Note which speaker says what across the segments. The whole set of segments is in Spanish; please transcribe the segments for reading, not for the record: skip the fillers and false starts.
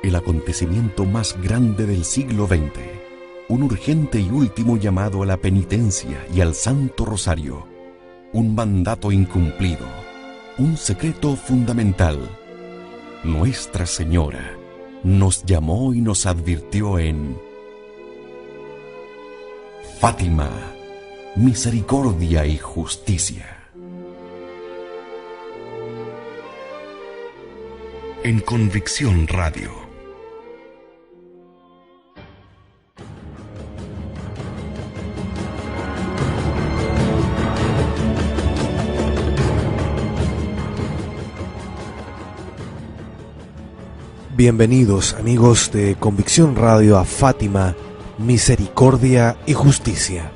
Speaker 1: el acontecimiento más grande del siglo XX, un urgente y último llamado a la penitencia y al Santo Rosario, un mandato incumplido, un secreto fundamental. Nuestra Señora nos llamó y nos advirtió en Fátima, misericordia y justicia. En Convicción Radio.
Speaker 2: Bienvenidos amigos de Convicción Radio a Fátima, misericordia y justicia.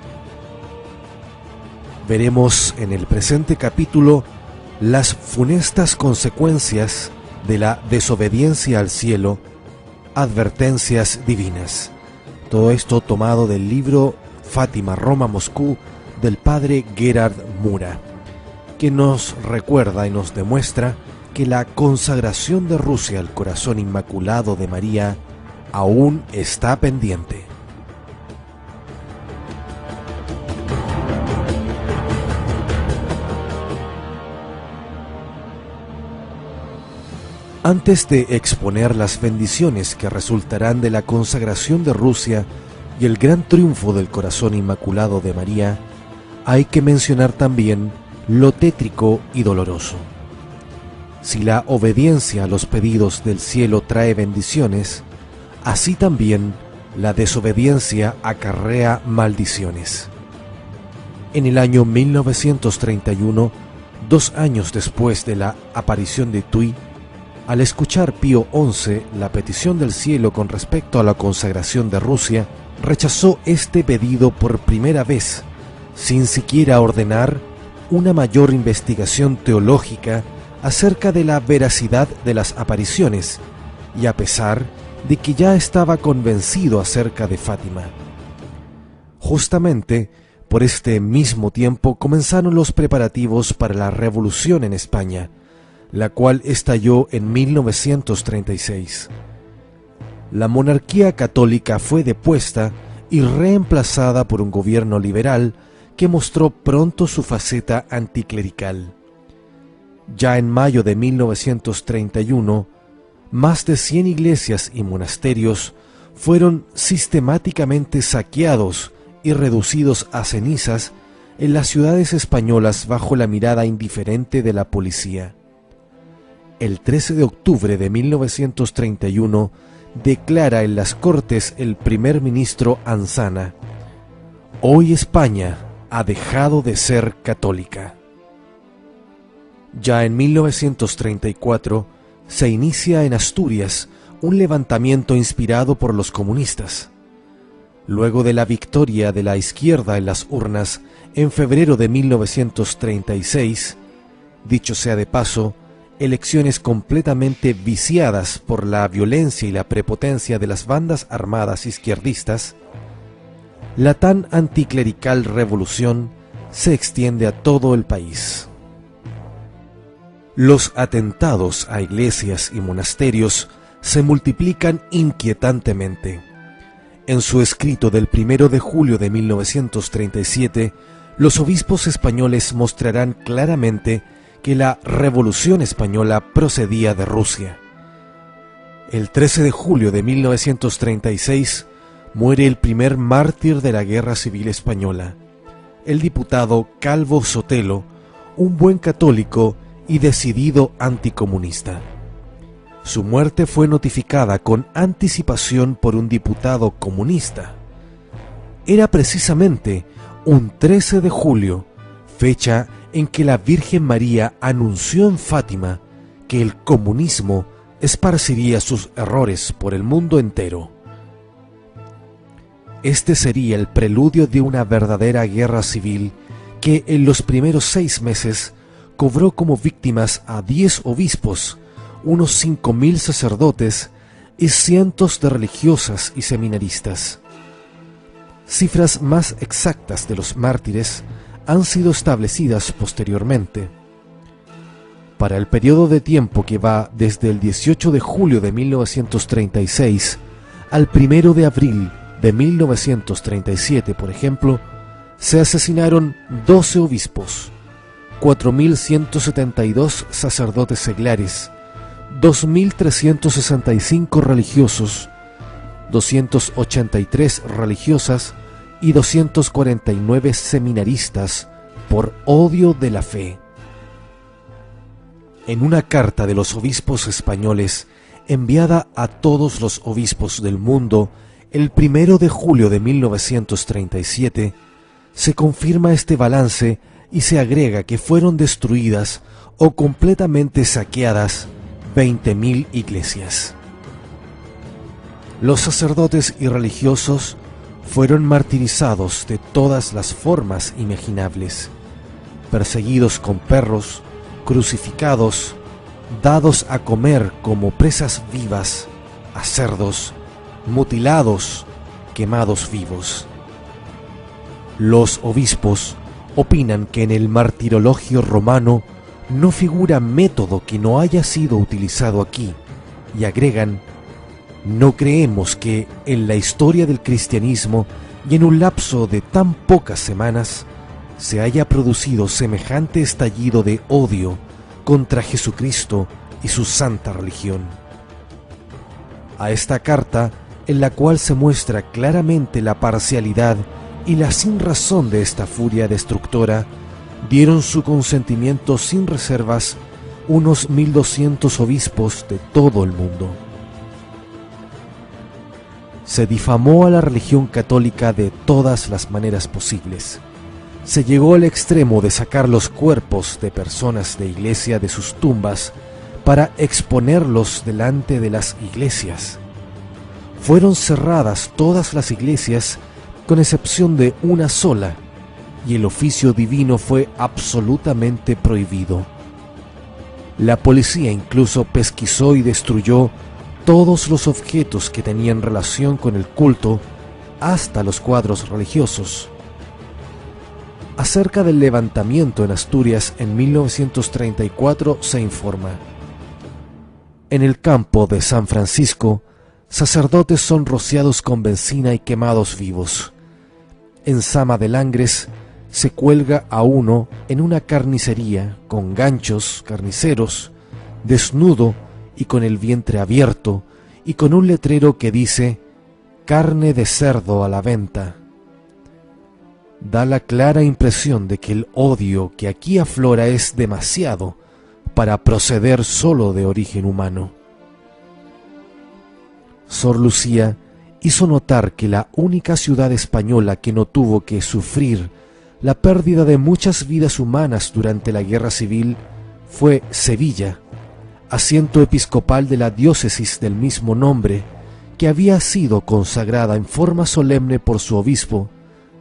Speaker 2: Veremos en el presente capítulo las funestas consecuencias de la desobediencia al cielo, advertencias divinas. Todo esto tomado del libro Fátima, Roma, Moscú, del padre Gerhard Mura, que nos recuerda y nos demuestra que la consagración de Rusia al corazón inmaculado de María aún está pendiente. Antes de exponer las bendiciones que resultarán de la consagración de Rusia y el gran triunfo del corazón inmaculado de María, hay que mencionar también lo tétrico y doloroso. Si la obediencia a los pedidos del cielo trae bendiciones, así también la desobediencia acarrea maldiciones. En el año 1931, 2 años después de la aparición de Tuy, al escuchar Pío XI la petición del cielo con respecto a la consagración de Rusia, rechazó este pedido por primera vez, sin siquiera ordenar una mayor investigación teológica acerca de la veracidad de las apariciones, y a pesar de que ya estaba convencido acerca de Fátima. Justamente por este mismo tiempo comenzaron los preparativos para la revolución en España, la cual estalló en 1936. La monarquía católica fue depuesta y reemplazada por un gobierno liberal que mostró pronto su faceta anticlerical. Ya en mayo de 1931, más de 100 iglesias y monasterios fueron sistemáticamente saqueados y reducidos a cenizas en las ciudades españolas bajo la mirada indiferente de la policía. El 13 de octubre de 1931 declara en las Cortes el primer ministro Anzana: «Hoy España ha dejado de ser católica». Ya en 1934 se inicia en Asturias un levantamiento inspirado por los comunistas. Luego de la victoria de la izquierda en las urnas en febrero de 1936, dicho sea de paso, elecciones completamente viciadas por la violencia y la prepotencia de las bandas armadas izquierdistas, la tan anticlerical revolución se extiende a todo el país. Los atentados a iglesias y monasterios se multiplican inquietantemente. En su escrito del 1 de julio de 1937, los obispos españoles mostrarán claramente que la Revolución Española procedía de Rusia. El 13 de julio de 1936 muere el primer mártir de la Guerra Civil Española, el diputado Calvo Sotelo, un buen católico y decidido anticomunista. Su muerte fue notificada con anticipación por un diputado comunista. Era precisamente un 13 de julio, fecha en que la Virgen María anunció en Fátima que el comunismo esparciría sus errores por el mundo entero. Este sería el preludio de una verdadera guerra civil que en los primeros 6 meses cobró como víctimas a 10 obispos, unos 5.000 sacerdotes y cientos de religiosas y seminaristas. Cifras más exactas de los mártires han sido establecidas posteriormente. para el periodo de tiempo que va desde el 18 de julio de 1936 al 1 de abril de 1937, por ejemplo, se asesinaron 12 obispos, 4.172 sacerdotes seglares, 2.365 religiosos, 283 religiosas y 249 seminaristas por odio de la fe. En una carta de los obispos españoles enviada a todos los obispos del mundo el 1 de julio de 1937, se confirma este balance y se agrega que fueron destruidas o completamente saqueadas 20.000 iglesias. Los sacerdotes y religiosos fueron martirizados de todas las formas imaginables, perseguidos con perros, crucificados, dados a comer como presas vivas a cerdos, mutilados, quemados vivos. Los obispos opinan que en el martirologio romano no figura método que no haya sido utilizado aquí, y agregan: no creemos que en la historia del cristianismo y en un lapso de tan pocas semanas se haya producido semejante estallido de odio contra Jesucristo y su santa religión. A esta carta, en la cual se muestra claramente la parcialidad y la sinrazón de esta furia destructora, dieron su consentimiento sin reservas unos 1.200 obispos de todo el mundo. Se difamó a la religión católica de todas las maneras posibles. Se llegó al extremo de sacar los cuerpos de personas de iglesia de sus tumbas para exponerlos delante de las iglesias. Fueron cerradas todas las iglesias con excepción de una sola, y el oficio divino fue absolutamente prohibido. La policía incluso pesquisó y destruyó todos los objetos que tenían relación con el culto, hasta los cuadros religiosos. Acerca del levantamiento en Asturias en 1934 se informa: en el campo de San Francisco, sacerdotes son rociados con benzina y quemados vivos. En Sama de Langres se cuelga a uno en una carnicería con ganchos carniceros, desnudo y con el vientre abierto, y con un letrero que dice: carne de cerdo a la venta. Da la clara impresión de que el odio que aquí aflora es demasiado para proceder solo de origen humano. Sor Lucía hizo notar que la única ciudad española que no tuvo que sufrir la pérdida de muchas vidas humanas durante la Guerra Civil fue Sevilla, asiento episcopal de la diócesis del mismo nombre, que había sido consagrada en forma solemne por su obispo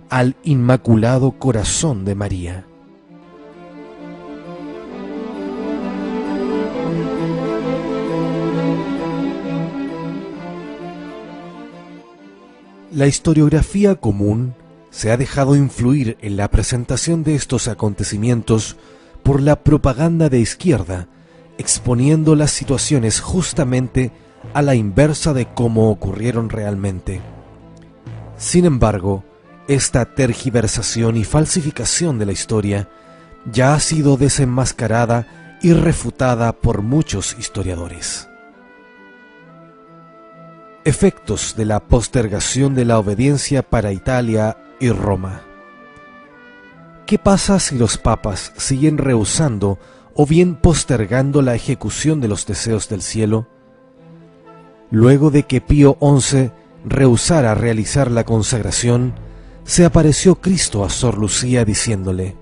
Speaker 2: al Inmaculado Corazón de María. La historiografía común se ha dejado influir en la presentación de estos acontecimientos por la propaganda de izquierda, exponiendo las situaciones justamente a la inversa de cómo ocurrieron realmente. Sin embargo, esta tergiversación y falsificación de la historia ya ha sido desenmascarada y refutada por muchos historiadores. Efectos de la postergación de la obediencia para Italia y Roma. ¿Qué pasa si los papas siguen rehusando o bien postergando la ejecución de los deseos del cielo? Luego de que Pío XI rehusara realizar la consagración, se apareció Cristo a Sor Lucía diciéndole: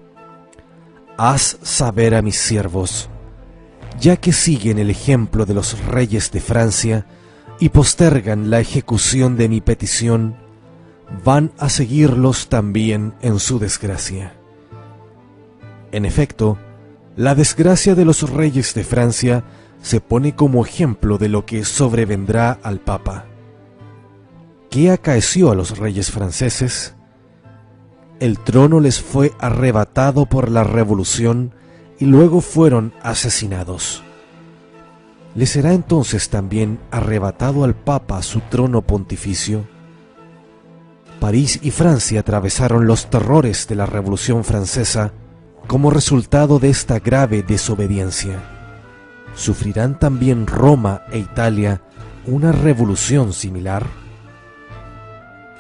Speaker 2: haz saber a mis siervos, ya que siguen el ejemplo de los reyes de Francia y postergan la ejecución de mi petición, van a seguirlos también en su desgracia. En efecto, la desgracia de los reyes de Francia se pone como ejemplo de lo que sobrevendrá al Papa. ¿Qué acaeció a los reyes franceses? El trono les fue arrebatado por la revolución y luego fueron asesinados. ¿Le será entonces también arrebatado al Papa su trono pontificio? París y Francia atravesaron los terrores de la Revolución Francesa como resultado de esta grave desobediencia. ¿Sufrirán también Roma e Italia una revolución similar?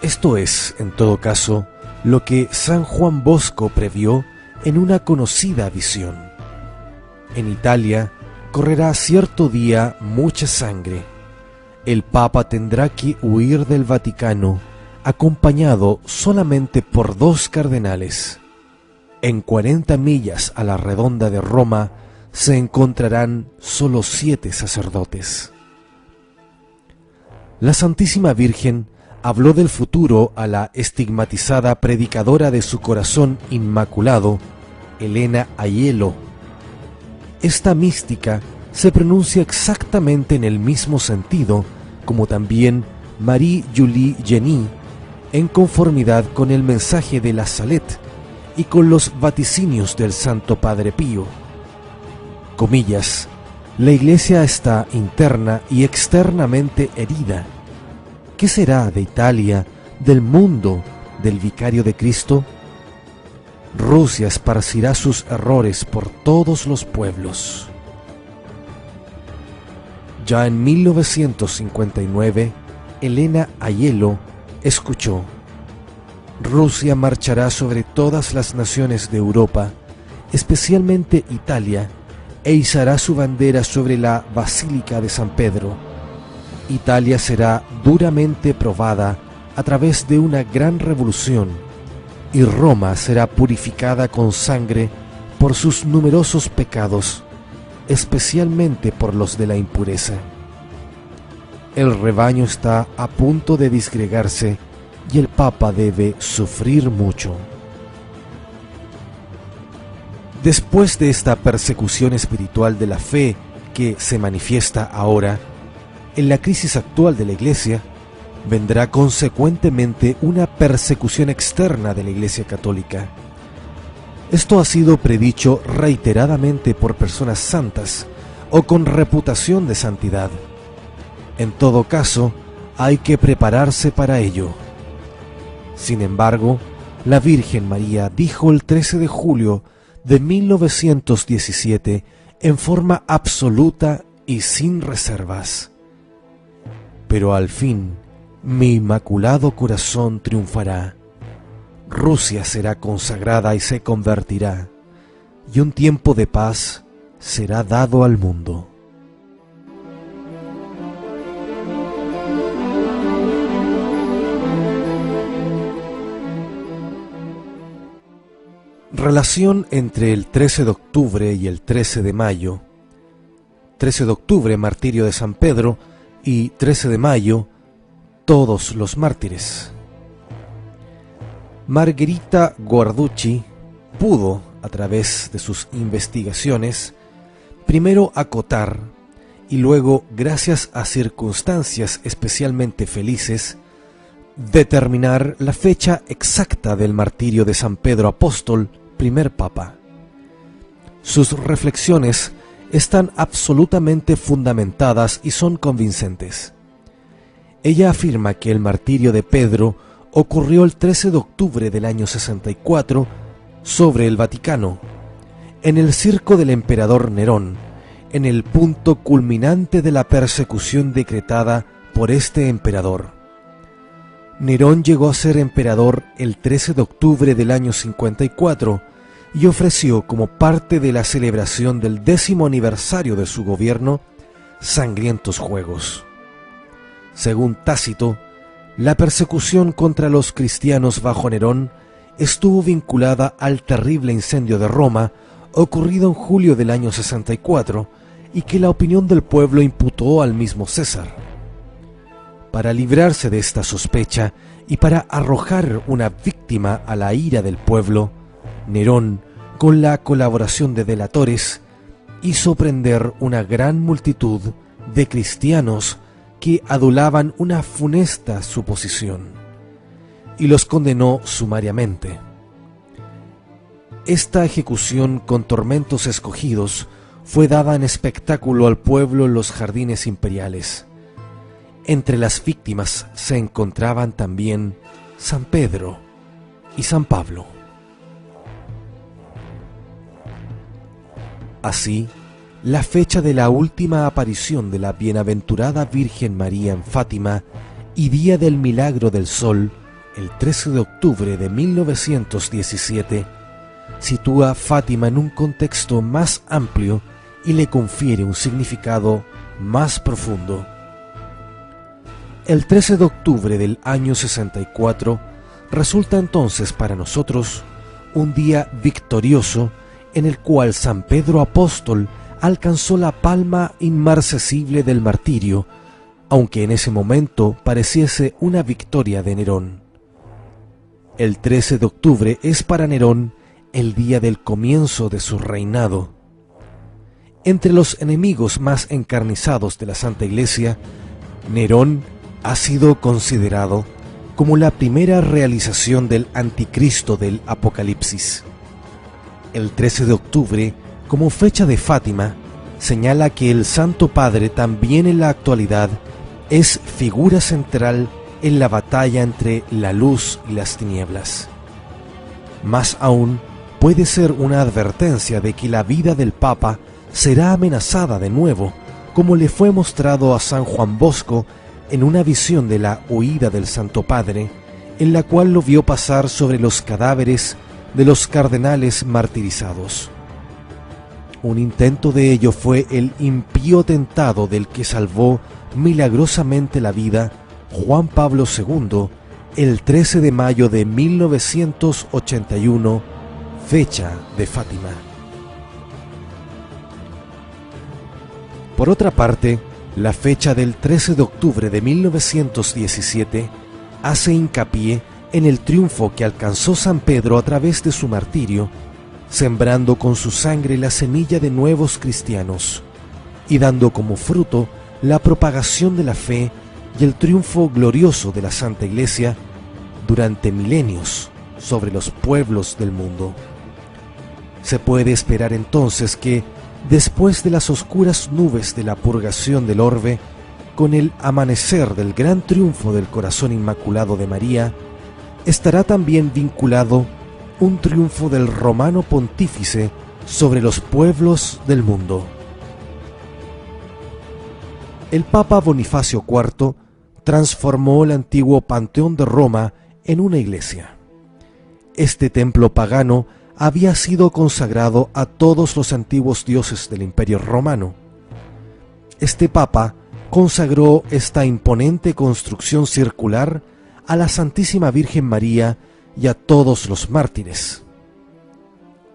Speaker 2: Esto es, en todo caso, lo que San Juan Bosco previó en una conocida visión. En Italia correrá cierto día mucha sangre. El Papa tendrá que huir del Vaticano acompañado solamente por 2 cardenales. En 40 millas a la redonda de Roma se encontrarán solo 7 sacerdotes. La Santísima Virgen habló del futuro a la estigmatizada predicadora de su corazón inmaculado, Elena Aiello. Esta mística se pronuncia exactamente en el mismo sentido como también Marie-Julie Jenny, en conformidad con el mensaje de la Salette y con los vaticinios del Santo Padre Pío. Comillas, la Iglesia está interna y externamente herida. ¿Qué será de Italia, del mundo, del Vicario de Cristo? Rusia esparcirá sus errores por todos los pueblos. Ya en 1959, Elena Aiello escuchó: Rusia marchará sobre todas las naciones de Europa, especialmente Italia, e izará su bandera sobre la Basílica de San Pedro. Italia será duramente probada a través de una gran revolución, y Roma será purificada con sangre por sus numerosos pecados, especialmente por los de la impureza. El rebaño está a punto de disgregarse y el Papa debe sufrir mucho. Después de esta persecución espiritual de la fe que se manifiesta ahora, en la crisis actual de la Iglesia, vendrá consecuentemente una persecución externa de la Iglesia Católica. Esto ha sido predicho reiteradamente por personas santas o con reputación de santidad. En todo caso, hay que prepararse para ello. Sin embargo, la Virgen María dijo el 13 de julio de 1917 en forma absoluta y sin reservas: pero al fin mi inmaculado corazón triunfará. Rusia será consagrada y se convertirá, y un tiempo de paz será dado al mundo. Relación entre el 13 de octubre y el 13 de mayo. 13 de octubre, martirio de San Pedro, y 13 de mayo, todos los mártires. Margherita Guarducci pudo, a través de sus investigaciones, primero acotar y luego, gracias a circunstancias especialmente felices, determinar la fecha exacta del martirio de San Pedro Apóstol, primer papa. Sus reflexiones están absolutamente fundamentadas y son convincentes. Ella afirma que el martirio de Pedro ocurrió el 13 de octubre del año 64 sobre el Vaticano, en el circo del emperador Nerón, en el punto culminante de la persecución decretada por este emperador. Nerón llegó a ser emperador el 13 de octubre del año 54 y ofreció como parte de la celebración del 10º aniversario de su gobierno sangrientos juegos. Según Tácito, la persecución contra los cristianos bajo Nerón estuvo vinculada al terrible incendio de Roma ocurrido en julio del año 64 y que la opinión del pueblo imputó al mismo César. Para librarse de esta sospecha y para arrojar una víctima a la ira del pueblo, Nerón, con la colaboración de delatores, hizo prender una gran multitud de cristianos que adulaban una funesta suposición, y los condenó sumariamente. Esta ejecución con tormentos escogidos fue dada en espectáculo al pueblo en los jardines imperiales. Entre las víctimas se encontraban también San Pedro y San Pablo. Así, la fecha de la última aparición de la bienaventurada Virgen María en Fátima y día del milagro del sol, el 13 de octubre de 1917, sitúa Fátima en un contexto más amplio y le confiere un significado más profundo. El 13 de octubre del año 64 resulta entonces para nosotros un día victorioso en el cual San Pedro Apóstol alcanzó la palma inmarcesible del martirio, aunque en ese momento pareciese una victoria de Nerón. El 13 de octubre es para Nerón el día del comienzo de su reinado. Entre los enemigos más encarnizados de la Santa Iglesia, Nerón ha sido considerado como la primera realización del anticristo del Apocalipsis. El 13 de octubre, como fecha de Fátima, señala que el Santo Padre también en la actualidad es figura central en la batalla entre la luz y las tinieblas. Más aún, puede ser una advertencia de que la vida del Papa será amenazada de nuevo, como le fue mostrado a San Juan Bosco en una visión de la huida del Santo Padre, en la cual lo vio pasar sobre los cadáveres de los cardenales martirizados. Un intento de ello fue el impío tentado del que salvó milagrosamente la vida Juan Pablo II el 13 de mayo de 1981, fecha de Fátima. Por otra parte, la fecha del 13 de octubre de 1917 hace hincapié en el triunfo que alcanzó San Pedro a través de su martirio, sembrando con su sangre la semilla de nuevos cristianos y dando como fruto la propagación de la fe y el triunfo glorioso de la Santa Iglesia durante milenios sobre los pueblos del mundo. Se puede esperar entonces que, después de las oscuras nubes de la purgación del orbe, con el amanecer del gran triunfo del corazón inmaculado de María, estará también vinculado un triunfo del romano pontífice sobre los pueblos del mundo. El Papa Bonifacio IV transformó el antiguo Panteón de Roma en una iglesia. Este templo pagano había sido consagrado a todos los antiguos dioses del Imperio Romano. Este Papa consagró esta imponente construcción circular a la Santísima Virgen María y a todos los mártires.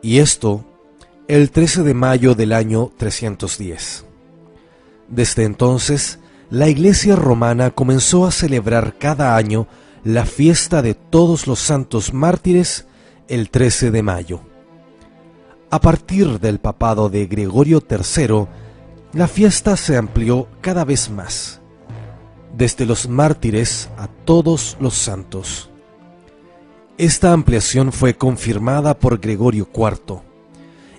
Speaker 2: Y esto, el 13 de mayo del año 310. Desde entonces, la Iglesia romana comenzó a celebrar cada año la fiesta de todos los santos mártires el 13 de mayo. A partir del papado de Gregorio III, la fiesta se amplió cada vez más, desde los mártires a todos los santos. Esta ampliación fue confirmada por Gregorio IV,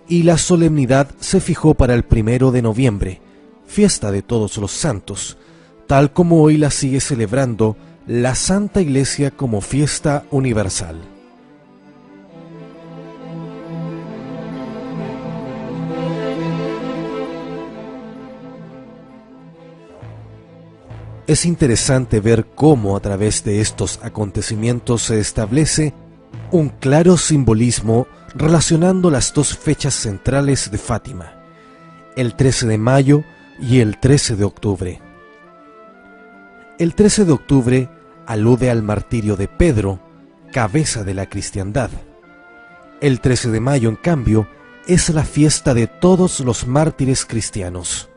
Speaker 2: y la solemnidad se fijó para el 1 de noviembre, fiesta de todos los santos, tal como hoy la sigue celebrando la Santa Iglesia como fiesta universal. Es interesante ver cómo a través de estos acontecimientos se establece un claro simbolismo relacionando las dos fechas centrales de Fátima, el 13 de mayo y el 13 de octubre. El 13 de octubre alude al martirio de Pedro, cabeza de la cristiandad. El 13 de mayo, en cambio, es la fiesta de todos los mártires cristianos.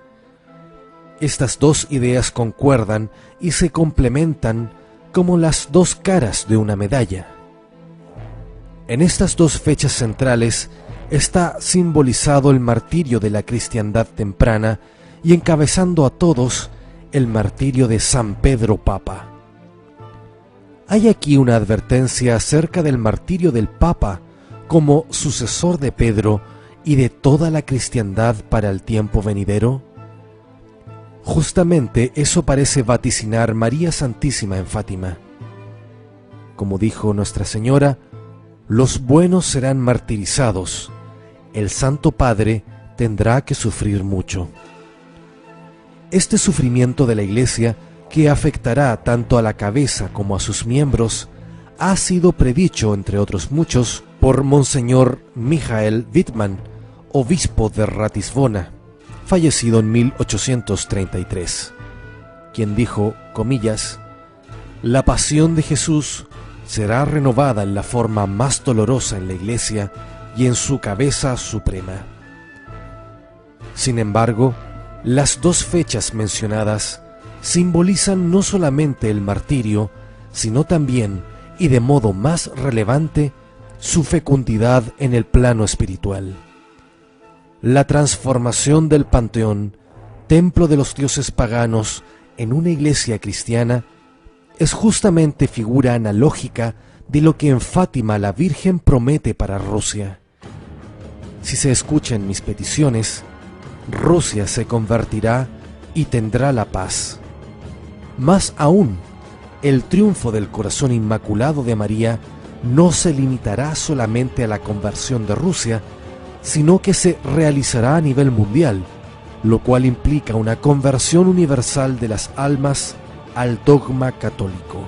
Speaker 2: Estas dos ideas concuerdan y se complementan como las dos caras de una medalla. En estas dos fechas centrales está simbolizado el martirio de la cristiandad temprana y encabezando a todos el martirio de San Pedro Papa. Hay aquí una advertencia acerca del martirio del Papa como sucesor de Pedro y de toda la cristiandad para el tiempo venidero? Justamente eso parece vaticinar María Santísima en Fátima. Como dijo Nuestra Señora, los buenos serán martirizados, el Santo Padre tendrá que sufrir mucho. Este sufrimiento de la Iglesia, que afectará tanto a la cabeza como a sus miembros, ha sido predicho, entre otros muchos, por Monseñor Michael Wittmann, obispo de Ratisbona, fallecido en 1833, quien dijo, comillas, «La pasión de Jesús será renovada en la forma más dolorosa en la Iglesia y en su cabeza suprema». Sin embargo, las dos fechas mencionadas simbolizan no solamente el martirio, sino también, y de modo más relevante, su fecundidad en el plano espiritual. La transformación del Panteón, templo de los dioses paganos, en una iglesia cristiana, es justamente figura analógica de lo que en Fátima la Virgen promete para Rusia. Si se escuchan mis peticiones, Rusia se convertirá y tendrá la paz. Más aún, el triunfo del corazón inmaculado de María no se limitará solamente a la conversión de Rusia, sino que se realizará a nivel mundial, lo cual implica una conversión universal de las almas al dogma católico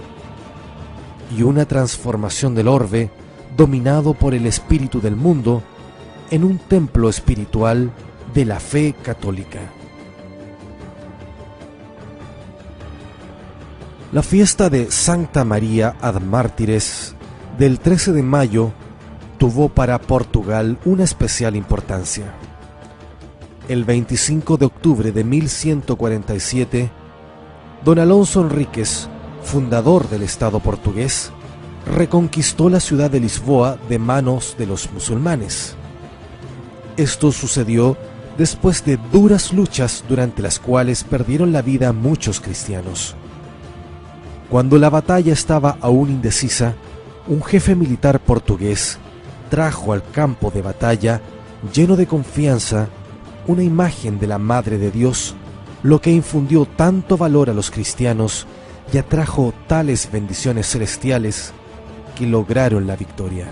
Speaker 2: y una transformación del orbe, dominado por el espíritu del mundo, en un templo espiritual de la fe católica. La fiesta de Santa María ad Mártires del 13 de mayo tuvo para Portugal una especial importancia. El 25 de octubre de 1147, don Alonso Enríquez, fundador del Estado portugués, reconquistó la ciudad de Lisboa de manos de los musulmanes. Esto sucedió después de duras luchas durante las cuales perdieron la vida muchos cristianos. Cuando la batalla estaba aún indecisa, un jefe militar portugués trajo al campo de batalla, lleno de confianza, una imagen de la Madre de Dios, lo que infundió tanto valor a los cristianos y atrajo tales bendiciones celestiales que lograron la victoria.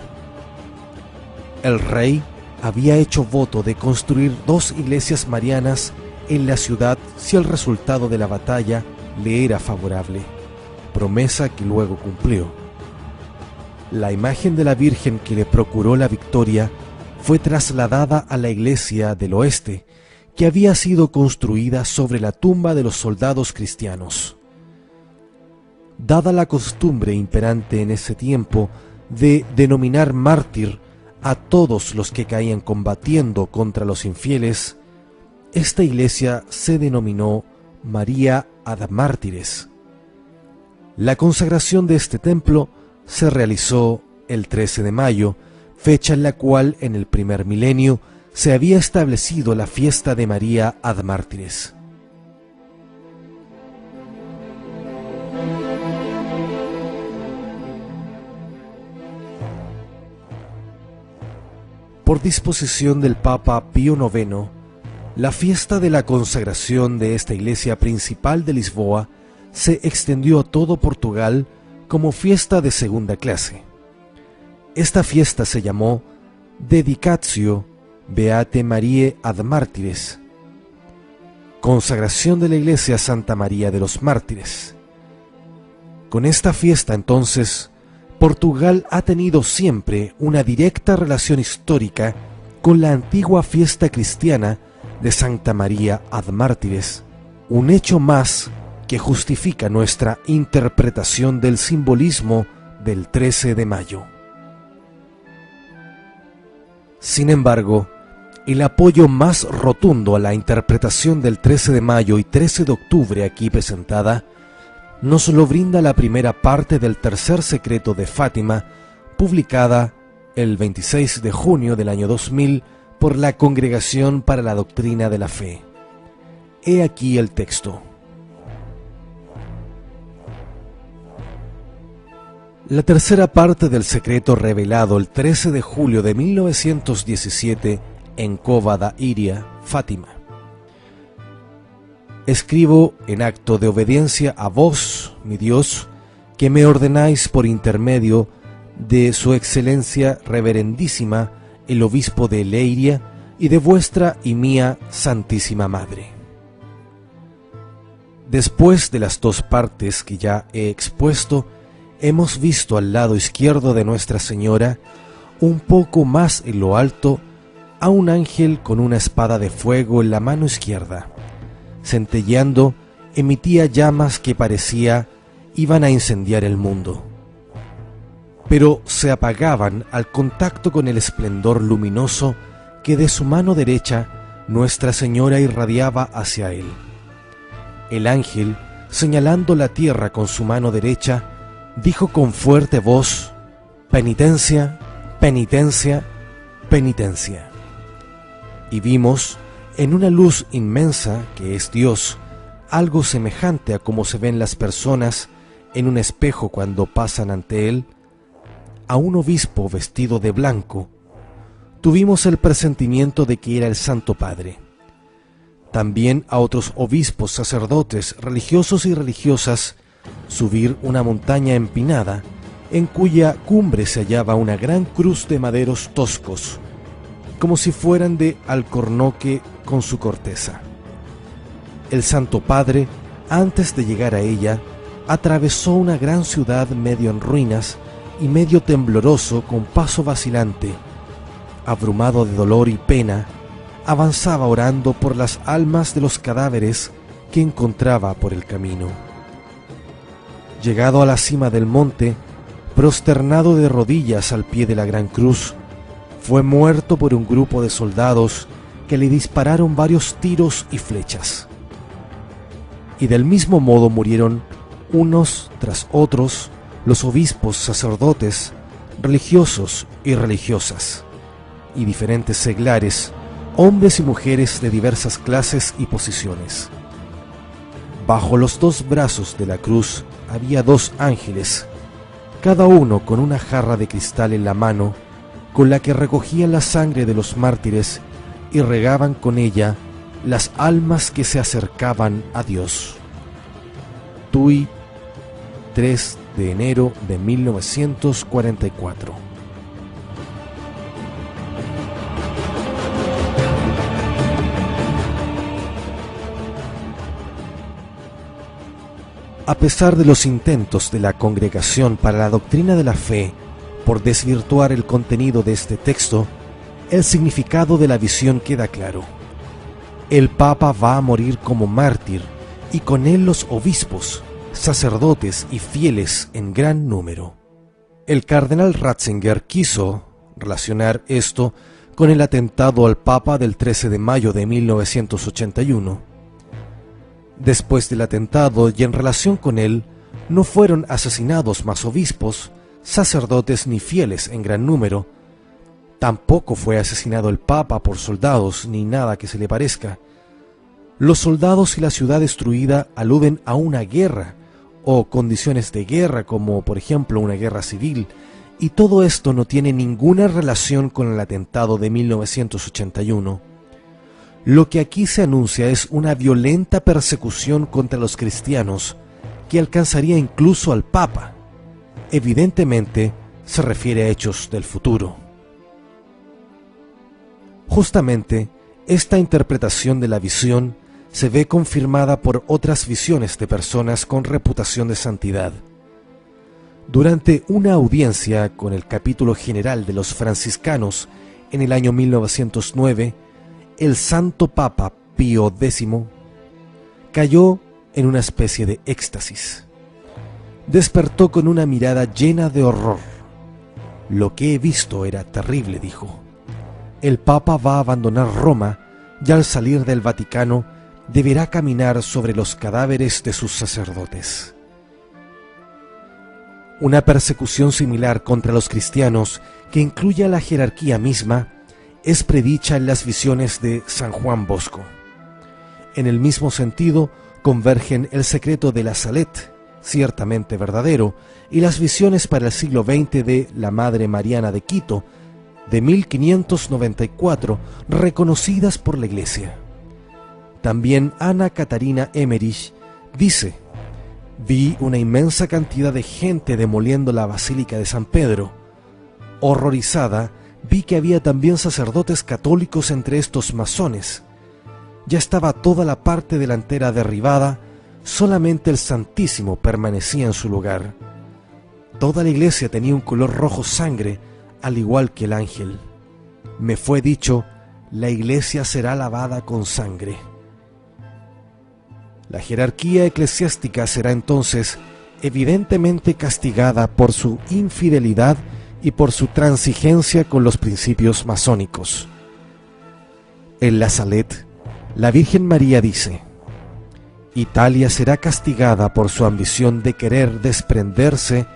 Speaker 2: El rey había hecho voto de construir 2 iglesias marianas en la ciudad si el resultado de la batalla le era favorable, promesa que luego cumplió. La imagen de la Virgen que le procuró la victoria fue trasladada a la iglesia del oeste, que había sido construida sobre la tumba de los soldados cristianos. Dada la costumbre imperante en ese tiempo de denominar mártir a todos los que caían combatiendo contra los infieles, esta iglesia se denominó María ad Mártires. La consagración de este templo se realizó el 13 de mayo, fecha en la cual en el primer milenio se había establecido la fiesta de María ad Mártires. Por disposición del Papa Pío IX, la fiesta de la consagración de esta iglesia principal de Lisboa se extendió a todo Portugal como fiesta de segunda clase. Esta fiesta se llamó Dedicatio Beate Mariae ad Mártires, consagración de la iglesia Santa María de los Mártires. Con esta fiesta, entonces, Portugal ha tenido siempre una directa relación histórica con la antigua fiesta cristiana de Santa María ad Mártires, un hecho más que justifica nuestra interpretación del simbolismo del 13 de mayo. Sin embargo, el apoyo más rotundo a la interpretación del 13 de mayo y 13 de octubre aquí presentada nos lo brinda la primera parte del tercer secreto de Fátima, publicada el 26 de junio del año 2000 por la Congregación para la Doctrina de la Fe. He aquí el texto. La tercera parte del secreto revelado el 13 de julio de 1917 en Cova da Iria, Fátima. Escribo en acto de obediencia a vos, mi Dios, que me ordenáis por intermedio de su excelencia reverendísima el obispo de Leiria y de vuestra y mía Santísima Madre. Después de las dos partes que ya he expuesto, hemos visto al lado izquierdo de Nuestra Señora, un poco más en lo alto, a un ángel con una espada de fuego en la mano izquierda. Centelleando, emitía llamas que parecía iban a incendiar el mundo. Pero se apagaban al contacto con el esplendor luminoso que de su mano derecha Nuestra Señora irradiaba hacia él. El ángel, señalando la tierra con su mano derecha, dijo con fuerte voz: penitencia, penitencia, penitencia. Y vimos, en una luz inmensa que es Dios, algo semejante a como se ven las personas en un espejo cuando pasan ante él, a un obispo vestido de blanco. Tuvimos el presentimiento de que era el Santo Padre. También a otros obispos, sacerdotes, religiosos y religiosas, subir una montaña empinada, en cuya cumbre se hallaba una gran cruz de maderos toscos, como si fueran de alcornoque con su corteza. El Santo Padre, antes de llegar a ella, atravesó una gran ciudad medio en ruinas y medio tembloroso con paso vacilante. Abrumado de dolor y pena, avanzaba orando por las almas de los cadáveres que encontraba por el camino. Llegado a la cima del monte, prosternado de rodillas al pie de la gran cruz, fue muerto por un grupo de soldados que le dispararon varios tiros y flechas. Y del mismo modo murieron unos tras otros los obispos, sacerdotes, religiosos y religiosas, y diferentes seglares, hombres y mujeres de diversas clases y posiciones. Bajo los dos brazos de la cruz había dos ángeles, cada uno con una jarra de cristal en la mano, con la que recogían la sangre de los mártires y regaban con ella las almas que se acercaban a Dios. Tui, 3 de enero de 1944. A pesar de los intentos de la Congregación para la Doctrina de la Fe por desvirtuar el contenido de este texto, el significado de la visión queda claro. El Papa va a morir como mártir y con él los obispos, sacerdotes y fieles en gran número. El cardenal Ratzinger quiso relacionar esto con el atentado al Papa del 13 de mayo de 1981. Después del atentado y en relación con él, no fueron asesinados más obispos, sacerdotes ni fieles en gran número. Tampoco fue asesinado el Papa por soldados ni nada que se le parezca. Los soldados y la ciudad destruida aluden a una guerra o condiciones de guerra, como por ejemplo una guerra civil, y todo esto no tiene ninguna relación con el atentado de 1981. Lo que aquí se anuncia es una violenta persecución contra los cristianos que alcanzaría incluso al Papa. Evidentemente, se refiere a hechos del futuro. Justamente, esta interpretación de la visión se ve confirmada por otras visiones de personas con reputación de santidad. Durante una audiencia con el capítulo general de los franciscanos en el año 1909, el Santo Papa Pío X cayó en una especie de éxtasis. Despertó con una mirada llena de horror. Lo que he visto era terrible, dijo. El Papa va a abandonar Roma y al salir del Vaticano deberá caminar sobre los cadáveres de sus sacerdotes. Una persecución similar contra los cristianos, que incluye a la jerarquía misma, es predicha en las visiones de San Juan Bosco. En el mismo sentido, convergen el secreto de la Salette, ciertamente verdadero, y las visiones para el siglo XX de la Madre Mariana de Quito, de 1594, reconocidas por la Iglesia. También Ana Catarina Emmerich dice: vi una inmensa cantidad de gente demoliendo la Basílica de San Pedro. Horrorizada, vi que había también sacerdotes católicos entre estos masones. Ya estaba toda la parte delantera derribada, solamente el Santísimo permanecía en su lugar. Toda la iglesia tenía un color rojo sangre, al igual que el ángel. Me fue dicho: la iglesia será lavada con sangre. La jerarquía eclesiástica será entonces evidentemente castigada por su infidelidad y por su transigencia con los principios masónicos. En la Salette, la Virgen María dice: Italia será castigada por su ambición de querer desprenderse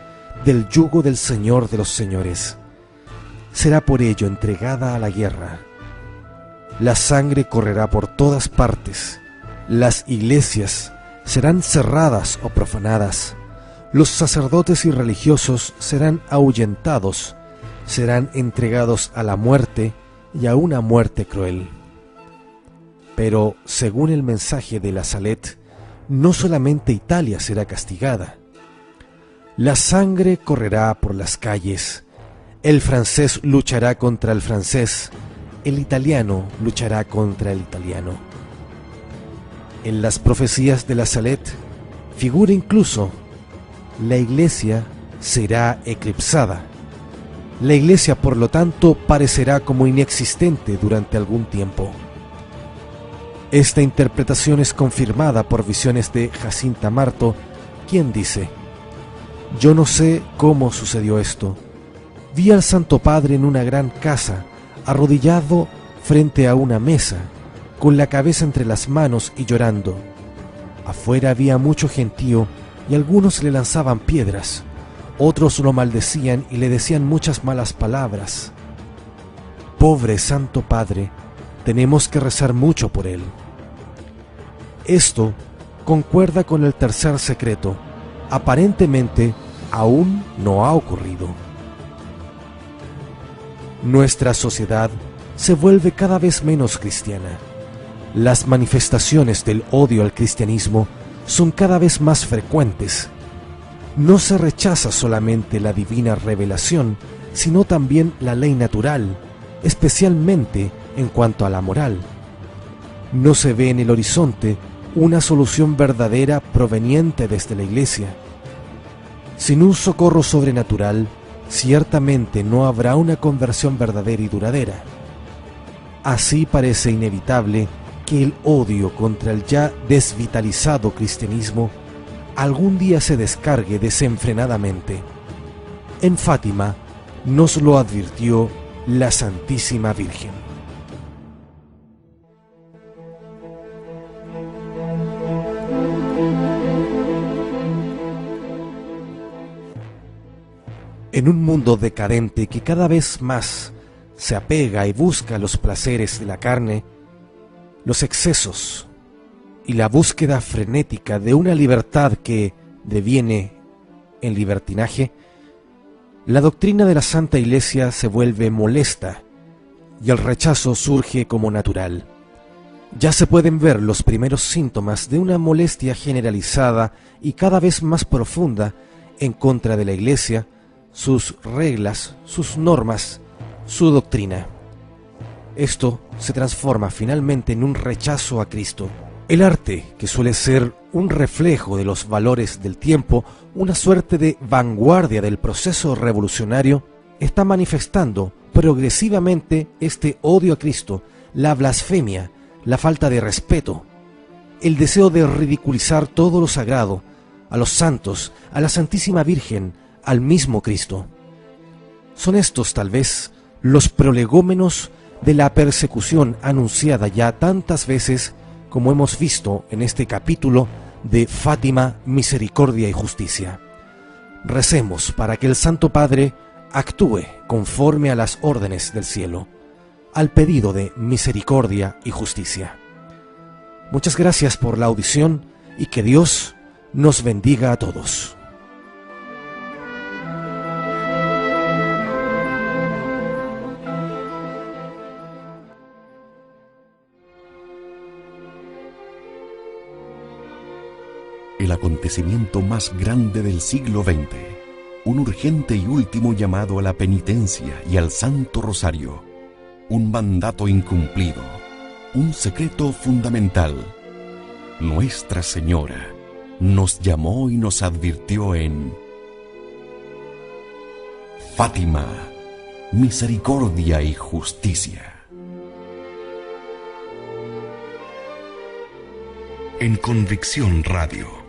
Speaker 2: del yugo del Señor de los señores. Será por ello entregada a la guerra. La sangre correrá por todas partes. Las iglesias serán cerradas o profanadas. Los sacerdotes y religiosos serán ahuyentados, serán entregados a la muerte y a una muerte cruel. Pero, según el mensaje de la Salette, no solamente Italia será castigada. La sangre correrá por las calles. El francés luchará contra el francés. El italiano luchará contra el italiano. En las profecías de la Salette figura incluso: la iglesia será eclipsada. La iglesia, por lo tanto, parecerá como inexistente durante algún tiempo. Esta interpretación es confirmada por visiones de Jacinta Marto, quien dice: yo no sé cómo sucedió esto. Vi al Santo Padre en una gran casa, arrodillado frente a una mesa, con la cabeza entre las manos y llorando. Afuera había mucho gentío y algunos le lanzaban piedras, otros lo maldecían y le decían muchas malas palabras. Pobre Santo Padre, tenemos que rezar mucho por él. Esto concuerda con el tercer secreto. Aparentemente aún no ha ocurrido. Nuestra sociedad se vuelve cada vez menos cristiana. Las manifestaciones del odio al cristianismo son cada vez más frecuentes. No se rechaza solamente la divina revelación, sino también la ley natural, especialmente en cuanto a la moral. No se ve en el horizonte una solución verdadera proveniente desde la Iglesia. Sin un socorro sobrenatural, ciertamente no habrá una conversión verdadera y duradera. Así parece inevitable que el odio contra el ya desvitalizado cristianismo algún día se descargue desenfrenadamente. En Fátima nos lo advirtió la Santísima Virgen. En un mundo decadente que cada vez más se apega y busca los placeres de la carne, los excesos y la búsqueda frenética de una libertad que deviene en libertinaje, la doctrina de la Santa Iglesia se vuelve molesta y el rechazo surge como natural. Ya se pueden ver los primeros síntomas de una molestia generalizada y cada vez más profunda en contra de la Iglesia, sus reglas, sus normas, su doctrina. Esto se transforma finalmente en un rechazo a Cristo. El arte, que suele ser un reflejo de los valores del tiempo, una suerte de vanguardia del proceso revolucionario, está manifestando progresivamente este odio a Cristo, la blasfemia, la falta de respeto, el deseo de ridiculizar todo lo sagrado, a los santos, a la Santísima Virgen, al mismo Cristo. Son estos, tal vez, los prolegómenos de la persecución anunciada ya tantas veces como hemos visto en este capítulo de Fátima, Misericordia y Justicia. Recemos para que el Santo Padre actúe conforme a las órdenes del cielo, al pedido de misericordia y justicia. Muchas gracias por la audición y que Dios nos bendiga a todos.
Speaker 1: El acontecimiento más grande del siglo XX, un urgente y último llamado a la penitencia y al Santo Rosario, un mandato incumplido, un secreto fundamental. Nuestra Señora nos llamó y nos advirtió en Fátima, misericordia y justicia. En Convicción Radio.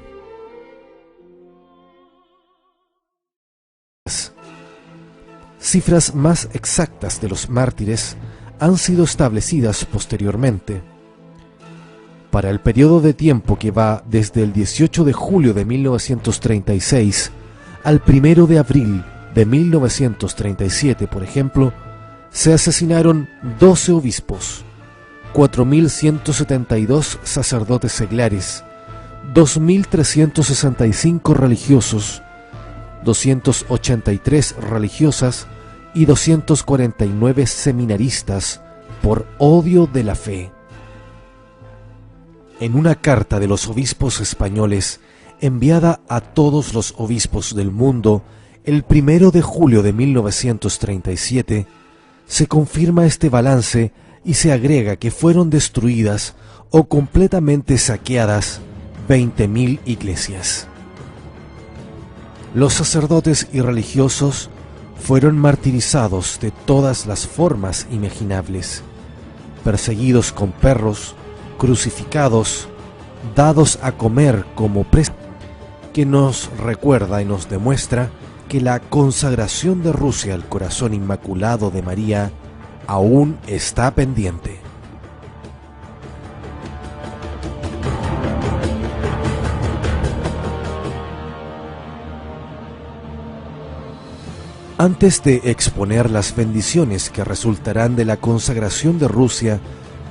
Speaker 2: Cifras más exactas de los mártires han sido establecidas posteriormente. Para el periodo de tiempo que va desde el 18 de julio de 1936 al 1 de abril de 1937, por ejemplo, se asesinaron 12 obispos, 4.172 sacerdotes seglares, 2.365 religiosos, 283 religiosas y 249 seminaristas por odio de la fe. En una carta de los obispos españoles enviada a todos los obispos del mundo el 1 de julio de 1937, se confirma este balance y se agrega que fueron destruidas o completamente saqueadas 20.000 iglesias. Los sacerdotes y religiosos fueron martirizados de todas las formas imaginables, perseguidos con perros, crucificados, dados a comer como presas, que nos recuerda y nos demuestra que la consagración de Rusia al corazón inmaculado de María aún está pendiente. Antes de exponer las bendiciones que resultarán de la consagración de Rusia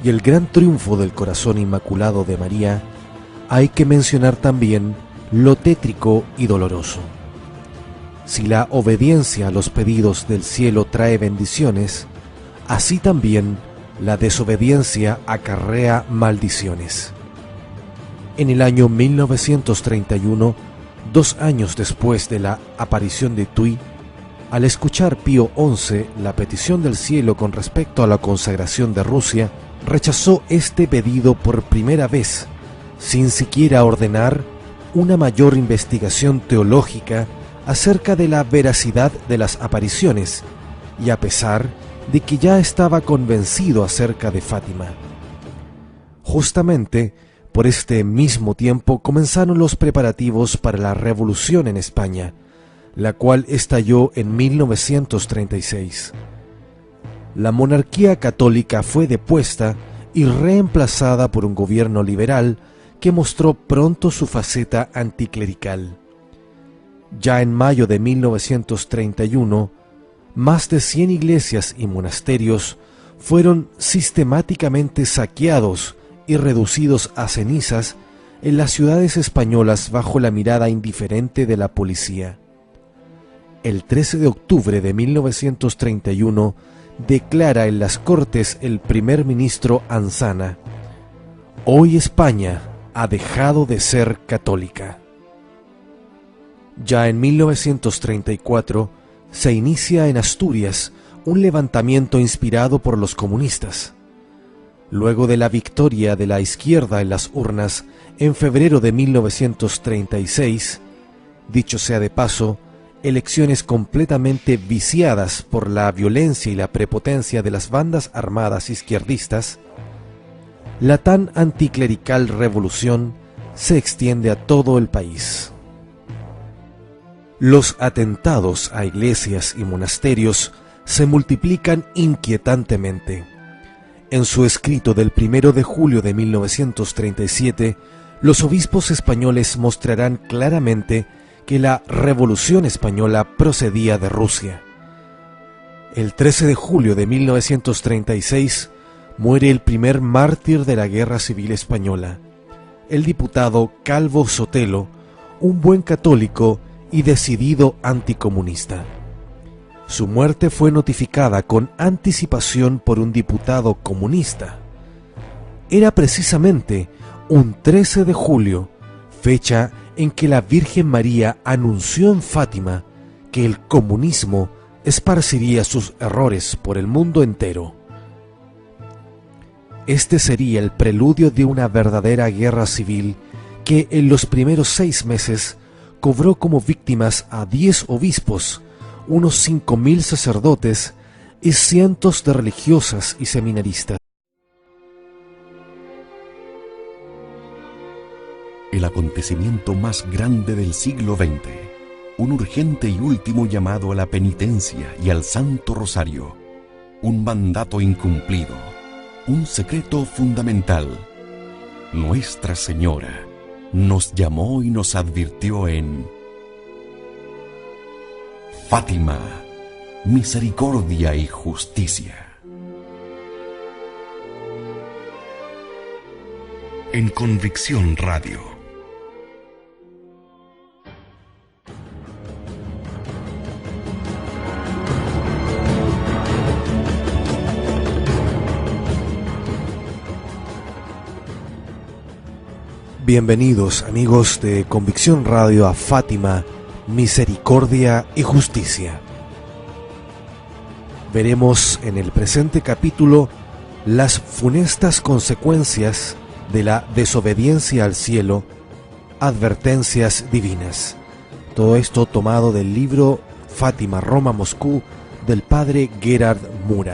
Speaker 2: y el gran triunfo del corazón inmaculado de María, hay que mencionar también lo tétrico y doloroso. Si la obediencia a los pedidos del cielo trae bendiciones, así también la desobediencia acarrea maldiciones. En el año 1931, 2 años después de la aparición de Tuy, al escuchar Pío XI la petición del cielo con respecto a la consagración de Rusia, rechazó este pedido por primera vez, sin siquiera ordenar una mayor investigación teológica acerca de la veracidad de las apariciones, y a pesar de que ya estaba convencido acerca de Fátima. Justamente por este mismo tiempo comenzaron los preparativos para la revolución en España, la cual estalló en 1936. La monarquía católica fue depuesta y reemplazada por un gobierno liberal que mostró pronto su faceta anticlerical. Ya en mayo de 1931, más de 100 iglesias y monasterios fueron sistemáticamente saqueados y reducidos a cenizas en las ciudades españolas bajo la mirada indiferente de la policía. El 13 de octubre de 1931 declara en las Cortes el primer ministro Anzana: «Hoy España ha dejado de ser católica». Ya en 1934 se inicia en Asturias un levantamiento inspirado por los comunistas. Luego de la victoria de la izquierda en las urnas en febrero de 1936, dicho sea de paso, elecciones completamente viciadas por la violencia y la prepotencia de las bandas armadas izquierdistas, la tan anticlerical revolución se extiende a todo el país. Los atentados a iglesias y monasterios se multiplican inquietantemente. En su escrito del 1 de julio de 1937, los obispos españoles mostrarán claramente que la Revolución Española procedía de Rusia. El 13 de julio de 1936 muere el primer mártir de la Guerra Civil Española, el diputado Calvo Sotelo, un buen católico y decidido anticomunista. Su muerte fue notificada con anticipación por un diputado comunista. Era precisamente un 13 de julio, fecha en que la Virgen María anunció en Fátima que el comunismo esparciría sus errores por el mundo entero. Este sería el preludio de una verdadera guerra civil que en los primeros 6 meses cobró como víctimas a 10 obispos, unos 5.000 sacerdotes y cientos de religiosas y seminaristas.
Speaker 1: El acontecimiento más grande del siglo XX, un urgente y último llamado a la penitencia y al Santo Rosario, un mandato incumplido, un secreto fundamental. Nuestra Señora nos llamó y nos advirtió en Fátima, misericordia y justicia. En Convicción Radio.
Speaker 2: Bienvenidos amigos de Convicción Radio a Fátima, misericordia y justicia. Veremos en el presente capítulo las funestas consecuencias de la desobediencia al cielo, advertencias divinas. Todo esto tomado del libro Fátima, Roma, Moscú, del padre Gerhard Müller.